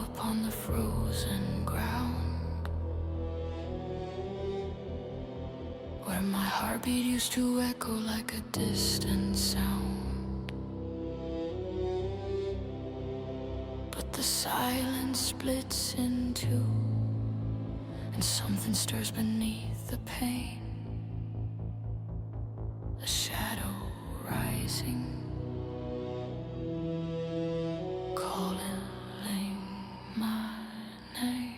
upon the frozen ground, where my heartbeat used to echo like a distant sound. But the silence splits in two, and something stirs beneath the pain. A shadow rising, calling my name.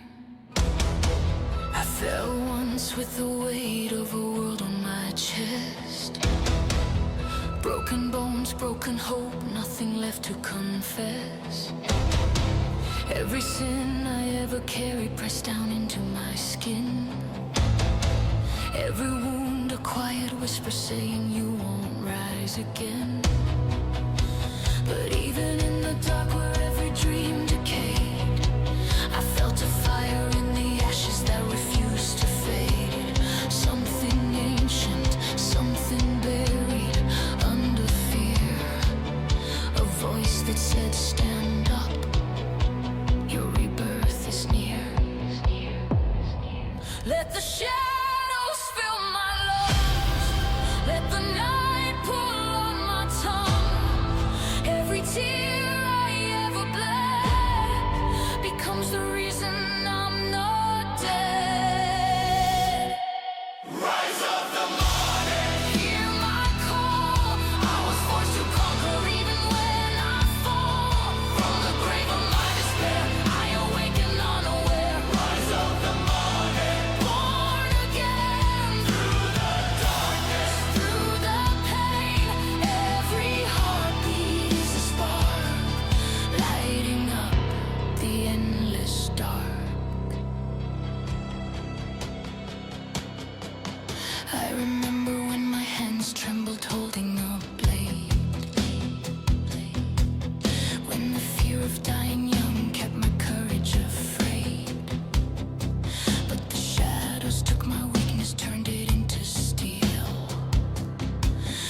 I fell once with the weight of a world on my chest. Broken bones, broken hope, nothing left to confess. Every sin I ever carried pressed down into my skin. Every wound a quiet whisper saying you won't rise again. But even in the dark where every dream decayed, I felt a fire in the ashes that refused to fade. Something ancient, something buried under fear. A voice that said stand up, your rebirth is near. Let the shadows fill my lungs, let the night pull on my tongue. Every tear I ever bled becomes the reason I'm not dead. Rise of the morning, hear my call. I was forced to conquer even when I fall. From the grave of my despair, I awaken unaware. Rise of the morning, born again. Through the darkness, through the pain, every heartbeat is a spark, lighting up the endless dark. I remember when my hands trembled holding a blade, when the fear of dying young kept my courage afraid. But the shadows took my weakness, turned it into steel,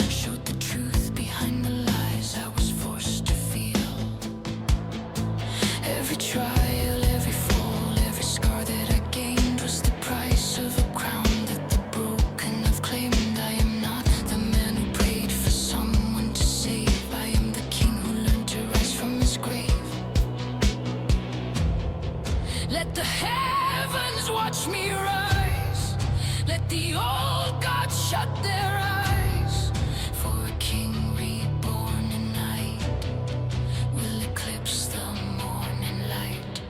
showed the truth behind the lies I was forced to feel. Every trial, every fall, every scar that I gained was the price of a crown that the broken have claimed. I am not the man who prayed for someone to save. I am the king who learned to rise from his grave. Let the heavens watch me rise. Let the old gods shut their eyes. For a king reborn in night will eclipse the morning light.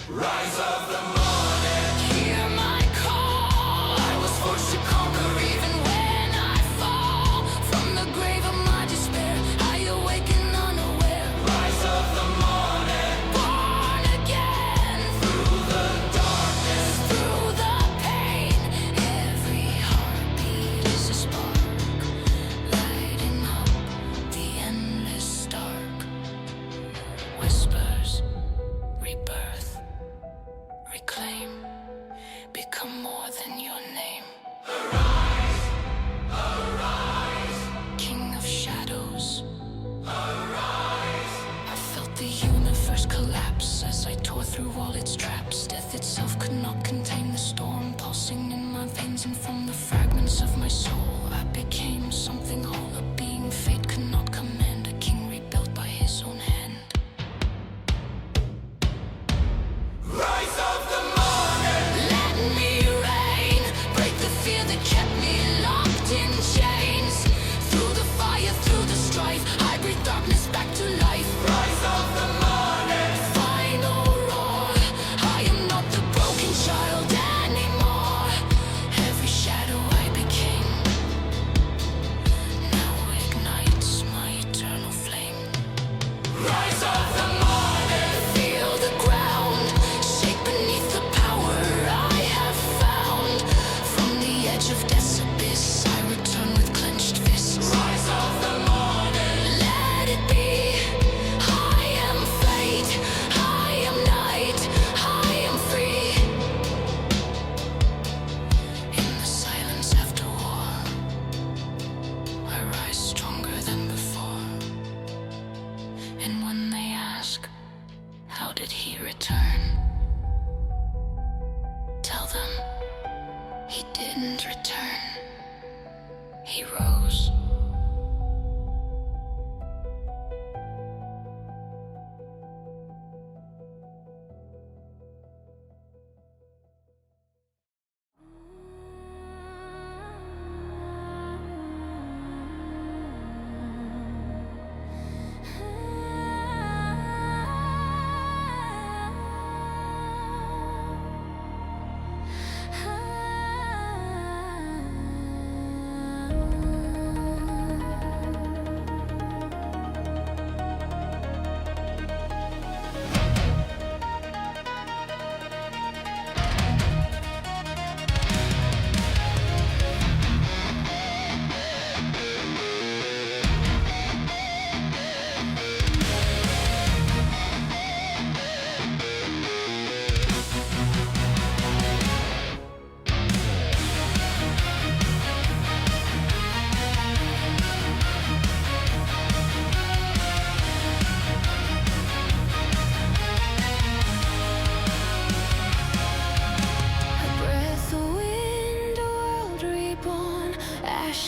Rise of the morning, hear my call. I was forced to conquer even when I fall. From the grave of my despair, I awaken unaware. Rise of the morning, born again. Through the darkness, through the pain, every heartbeat is a spark, lighting up the endless dark. Whispers, rebirth, reclaim, become more than your name. Arise, King of shadows, arise. I felt the universe collapse as I tore through all its traps. Death itself could not contain the storm pulsing in my veins, and from the fragments of my soul I became something whole. A being fate could not command, a king rebuilt by his own hand. Rise of the morning, let me reign. Break the fear that kept me locked in chains. Through the fire, through the strife, I breathe darkness back to life. Rise of the morning, final roar. I am not the broken child anymore. Every shadow I became How did he return? Tell them he didn't return. He rose.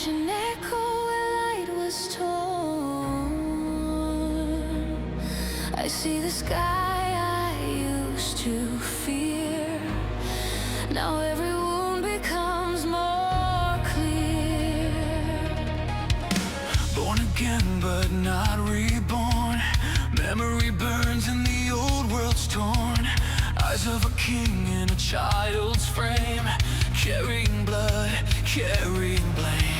An echo where light was torn. I see the sky I used to fear. Now every wound becomes more clear. Born again but not reborn. Memory burns and the old world's torn. Eyes of a king in a child's frame. Carrying blood, carrying blame.